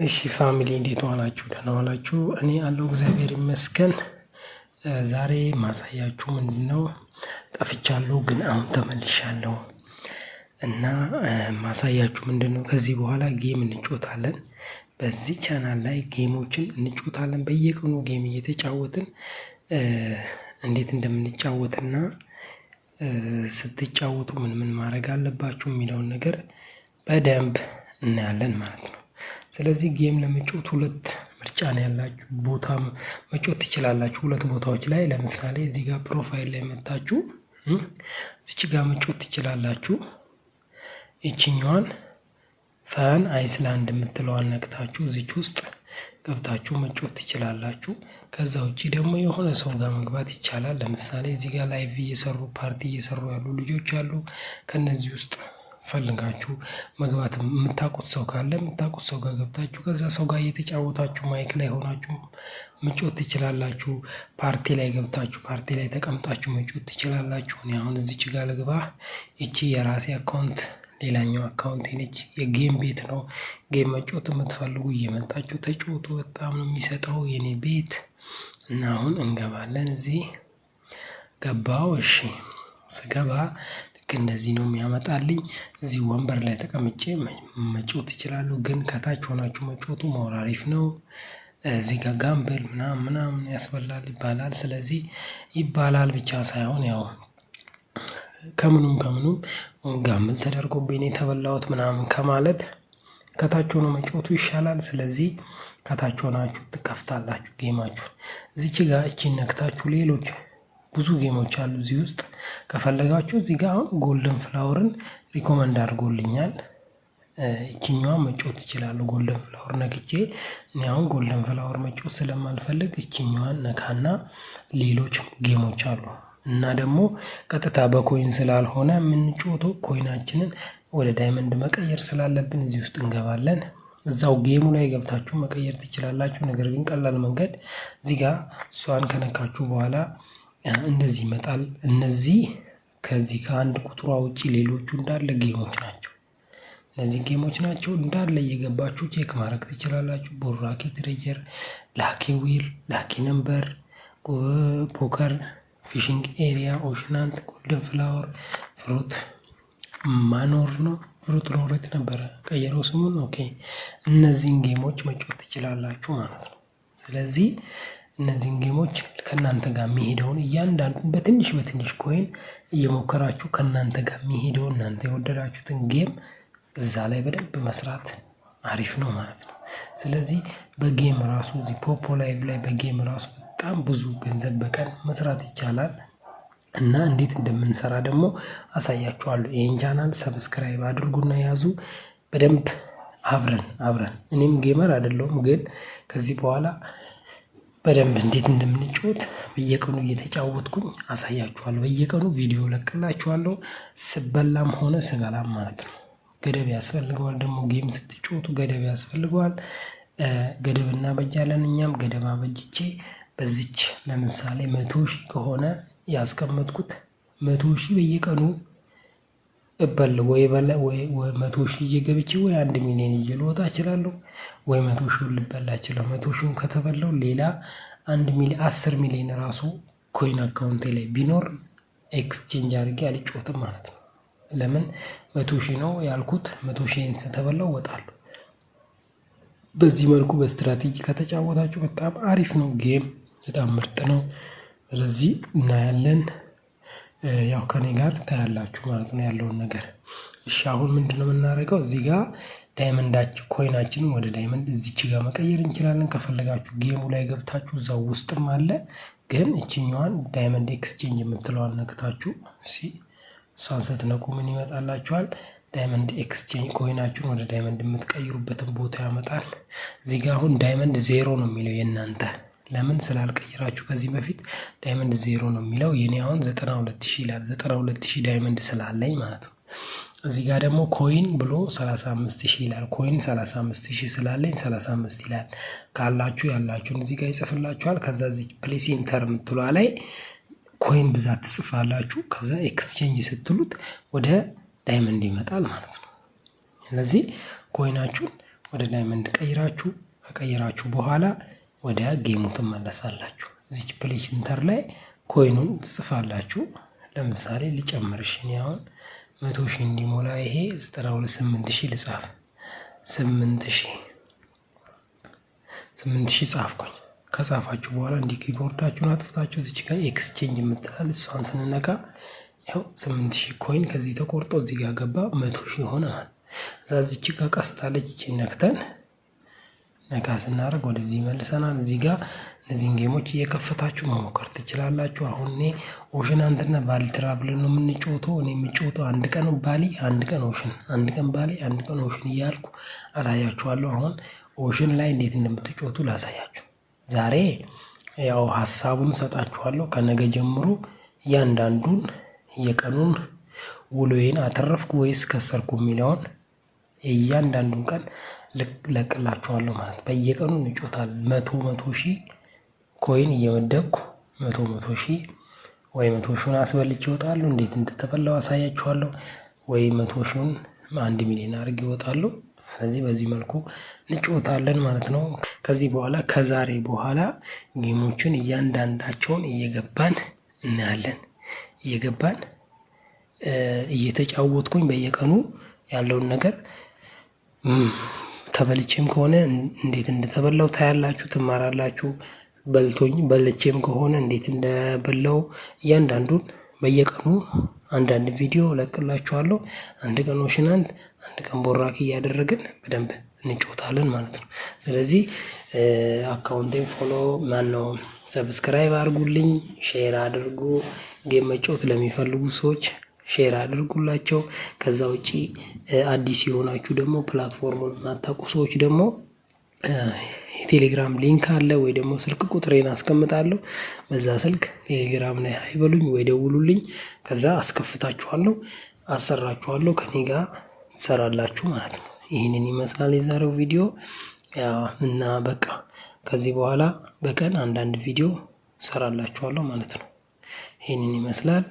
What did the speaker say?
እሺ ፋሚሊ እንዴት ዋላችሁ? ደህና ዋላችሁ? እኔ አለሁ እግዚአብሔር ይመስገን። ዛሬ ማሳያችሁ ምንድነው? ጠፍቻለሁ ግን አሁን ተመልሻለሁ። እና ማሳያችሁ ምንድነው? ከዚህ በኋላ ጌም እንጫወታለን። በዚህ ቻናል ላይ ጌሞችን እንጫወታለን። በየቀኑ ጌም እየተጫወትን እንዴት እንደምንጫወትና ስትጫወቱ ምን ማድረግ አለባችሁ የሚለውን ነገር በደንብ እናያለን ማለት ነው። ስለዚህ ጌም ለመጫወት ሁለት ምርጫ ነው ያላችሁ። ቦታ መጫወት ትችላላችሁ ሁለት ቦታዎች ላይ። ለምሳሌ እዚህ ጋር ፕሮፋይል ላይ መጣችሁ እዚች ጋር መጫወት ትችላላችሁ። እቺኛዋን ፈን አይስላንድ የምትለዋን ነክታችሁ እዚች ውስጥ ገብታችሁ መጫወት ትችላላችሁ። ከዛ ውጪ ደግሞ የሆነ ሰው ጋር መግባት ይቻላል። ለምሳሌ እዚህ ጋር ላይቭ እየሰሩ ፓርቲ እየሰሩ ያሉ ልጆች አሉ። ከነዚህ ውስጥ ፈልጋችሁ መግባት የምታውቁት ሰው ካለ የምታውቁት ሰው ጋር ገብታችሁ ከዛ ሰው ጋር እየተጫወታችሁ ማይክ ላይ ሆናችሁ መጫወት ትችላላችሁ። ፓርቲ ላይ ገብታችሁ ፓርቲ ላይ ተቀምጣችሁ መጫወት ትችላላችሁ። እኔ አሁን እዚች ጋር ልግባ። እቺ የራሴ አካውንት ሌላኛው አካውንት ነች። የጌም ቤት ነው። ጌም መጫወት የምትፈልጉ እየመጣችሁ ተጫወቱ። በጣም ነው የሚሰጠው የኔ ቤት። እና አሁን እንገባለን። እዚህ ገባው። እሺ ስገባ እንደዚህ ነው የሚያመጣልኝ። እዚህ ወንበር ላይ ተቀምጬ መጫወት እችላለሁ። ግን ከታች ሆናችሁ መጫወቱ ሞር አሪፍ ነው። እዚህ ጋር ጋምብል ምናምን ያስበላል ይባላል። ስለዚህ ይባላል ብቻ ሳይሆን ያው ከምኑም ጋምብል ተደርጎብኝ የተበላሁት ምናምን ከማለት ከታች ሆኖ መጫወቱ ይሻላል። ስለዚህ ከታች ሆናችሁ ትከፍታላችሁ ጌማችሁ። እዚች ጋር እቺን ነክታችሁ ሌሎች ብዙ ጌሞች አሉ እዚህ ውስጥ ከፈለጋችሁ እዚህ ጋር አሁን ጎልደን ፍላወርን ሪኮመንድ አድርጎልኛል። እቺኛዋ መጫወት እችላለሁ። ጎልደን ፍላወር ነክቼ እኔ አሁን ጎልደን ፍላወር መጫወት ስለማልፈልግ እቺኛዋን ነካና ሌሎች ጌሞች አሉ እና ደግሞ ቀጥታ በኮይን ስላልሆነ የምንጫወተው ኮይናችንን ወደ ዳይመንድ መቀየር ስላለብን እዚህ ውስጥ እንገባለን። እዛው ጌሙ ላይ ገብታችሁ መቀየር ትችላላችሁ። ነገር ግን ቀላል መንገድ እዚህ ጋር እሷን ከነካችሁ በኋላ እንደዚህ ይመጣል። እነዚህ ከዚህ ከአንድ ቁጥሯ ውጪ ሌሎቹ እንዳለ ጌሞች ናቸው። እነዚህ ጌሞች ናቸው እንዳለ እየገባችሁ ቼክ ማድረግ ትችላላችሁ። ቦራኬ ትሬጀር፣ ላኪ ዊል፣ ላኪ ነምበር፣ ፖከር፣ ፊሽንግ ኤሪያ፣ ኦሽናንት፣ ጎልደን ፍላወር፣ ፍሩት ማኖር ነው። ፍሩት ሮሬት ነበረ ቀየረው ስሙን። ኦኬ እነዚህን ጌሞች መጫወት ትችላላችሁ ማለት ነው። ስለዚህ እነዚህን ጌሞች ከእናንተ ጋር የሚሄደውን እያንዳንዱን በትንሽ ኮይን እየሞከራችሁ ከእናንተ ጋር የሚሄደውን እናንተ የወደዳችሁትን ጌም እዛ ላይ በደንብ መስራት አሪፍ ነው ማለት ነው። ስለዚህ በጌም ራሱ እዚህ ፖፖ ላይቭ ላይ በጌም ራሱ በጣም ብዙ ገንዘብ በቀን መስራት ይቻላል። እና እንዴት እንደምንሰራ ደግሞ አሳያችኋለሁ። ይህን ቻናል ሰብስክራይብ አድርጉና ያዙ። በደንብ አብረን እኔም ጌመር አይደለሁም ግን ከዚህ በኋላ በደንብ እንዴት እንደምንጫወት በየቀኑ እየተጫወትኩኝ አሳያችኋለሁ። በየቀኑ ቪዲዮ ለቅላችኋለሁ። ስበላም ሆነ ስበላም ማለት ነው። ገደብ ያስፈልገዋል። ደግሞ ጌም ስትጫወቱ ገደብ ያስፈልገዋል። ገደብ እናበጃለን። እኛም ገደብ አበጅቼ በዚች ለምሳሌ 100,000 ከሆነ ያስቀመጥኩት 100,000 በየቀኑ ወይ 100,000 እየገብቼ ወይ 1 ሚሊዮን እየልወጣ እችላለሁ። ወይ 100,000 ልበላ እችላለሁ። 100,000 ከተበላው ሌላ 10 ሚሊዮን ራሱ ኮይን አካውንቴ ላይ ቢኖር ኤክስቼንጅ አድርጌ አልጫወትም ማለት ነው። ለምን 100,000 ነው ያልኩት። 100,000 ከተበላው እወጣለሁ። በዚህ መልኩ በስትራቴጂ ከተጫወታችሁ በጣም አሪፍ ነው። ጌም በጣም ምርጥ ነው። ስለዚህ እናያለን። ያው ከኔ ጋር ታያላችሁ ማለት ነው ያለውን ነገር። እሺ አሁን ምንድነው የምናደርገው? እዚህ ጋር ዳይመንዳችን ኮይናችንን ወደ ዳይመንድ እዚች ጋር መቀየር እንችላለን። ከፈለጋችሁ ጌሙ ላይ ገብታችሁ እዛው ውስጥም አለ። ግን እቺኛዋን ዳይመንድ ኤክስቼንጅ የምትለዋን ነክታችሁ እሷን ስትነኩ ምን ይመጣላችኋል? ዳይመንድ ኤክስቼንጅ ኮይናችሁን ወደ ዳይመንድ የምትቀይሩበትን ቦታ ያመጣል። እዚህ ጋር አሁን ዳይመንድ 0 ነው የሚለው የእናንተ። ለምን ስላልቀየራችሁ ከዚህ በፊት ዳይመንድ 0 ነው የሚለው። የኔ አሁን 92,000 ይላል። 92,000 ዳይመንድ ስላለኝ ማለት ነው። እዚህ ጋር ደግሞ ኮይን ብሎ 35,000 ይላል። ኮይን 35,000 ስላለኝ 35 ይላል። ካላችሁ ያላችሁን እዚህ ጋር ይጽፍላችኋል። ከዛ እዚህ ፕሌስ ኢንተር የምትሏ ላይ ኮይን ብዛት ትጽፋላችሁ። ከዛ ኤክስቼንጅ ስትሉት ወደ ዳይመንድ ይመጣል ማለት ነው። ስለዚህ ኮይናችሁን ወደ ዳይመንድ ከቀይራችሁ በኋላ ወደ ጌሙ ትመለሳላችሁ። እዚች ፕሌይ ሴንተር ላይ ኮይኑን ትጽፋላችሁ። ለምሳሌ ልጨምርሽ እኔ አሁን 100,000 እንዲሞላ ይሄ 98,000 ልጻፍ። 8,000 ጻፍኩኝ። ከጻፋችሁ በኋላ እንዲህ ኪቦርዳችሁን አጥፍታችሁ እዚች ጋር ኤክስቼንጅ የምትላል እሷን ስንነካ ያው 8,000 ኮይን ከዚህ ተቆርጦ እዚህ ጋር ገባ 100,000 ሆነ። እዛ እዚች ጋር ቀስታለች እቺን ነክተን ነካ ስናደርግ ወደዚህ ይመልሰናል። እዚህ ጋር እነዚህን ጌሞች እየከፈታችሁ መሞከር ትችላላችሁ። አሁን እኔ ኦሽን አንድና ባሊ ትራቭል ነው የምንጫወተው። እኔ የምጫወተው አንድ ቀን ባሊ፣ አንድ ቀን ኦሽን፣ አንድ ቀን ባሊ፣ አንድ ቀን ኦሽን እያልኩ አሳያችኋለሁ። አሁን ኦሽን ላይ እንዴት እንደምትጫወቱ ላሳያችሁ። ዛሬ ያው ሀሳቡን ሰጣችኋለሁ። ከነገ ጀምሮ እያንዳንዱን የቀኑን ውሎዬን አተረፍኩ ወይስ ከሰርኩ የሚለውን እያንዳንዱን ቀን ለቅላችኋለሁ ማለት በየቀኑ እንጫወታለን። 100,000 ኮይን እየመደብኩ 100,000 ወይ 100,000 አስበልቼ ይወጣሉ። እንዴት እንደተበላው አሳያችኋለሁ። ወይ 100,000 1 ሚሊዮን አድርጌ ይወጣሉ። ስለዚህ በዚህ መልኩ እንጫወታለን ማለት ነው። ከዚህ በኋላ ከዛሬ በኋላ ጌሞችን እያንዳንዳቸውን እየገባን እናያለን። እየገባን እየተጫወትኩኝ በየቀኑ ያለውን ነገር ተበልቼም ከሆነ እንዴት እንደተበላው ታያላችሁ፣ ትማራላችሁ። በልቼም ከሆነ እንዴት እንደበላው እያንዳንዱን በየቀኑ አንዳንድ ቪዲዮ ለቅላችኋለሁ። አንድ ቀን ኦሽናንት፣ አንድ ቀን ቦራኪ እያደረግን በደንብ እንጫወታለን ማለት ነው። ስለዚህ አካውንቴን ፎሎ ሰብስክራይብ አድርጉልኝ፣ ሼር አድርጉ። ጌም መጫወት ለሚፈልጉ ሰዎች ሼር አድርጉላቸው። ከዛ ውጪ አዲስ የሆናችሁ ደግሞ ፕላትፎርሙን ማታውቁ ሰዎች ደግሞ የቴሌግራም ሊንክ አለ ወይ ደግሞ ስልክ ቁጥሬን አስቀምጣለሁ። በዛ ስልክ ቴሌግራም ላይ አይበሉኝ ወይ ደውሉልኝ። ከዛ አስከፍታችኋለሁ፣ አሰራችኋለሁ፣ ከኔ ጋር ትሰራላችሁ ማለት ነው። ይህንን ይመስላል የዛሬው ቪዲዮ እና በቃ ከዚህ በኋላ በቀን አንዳንድ ቪዲዮ ሰራላችኋለሁ ማለት ነው። ይህንን ይመስላል።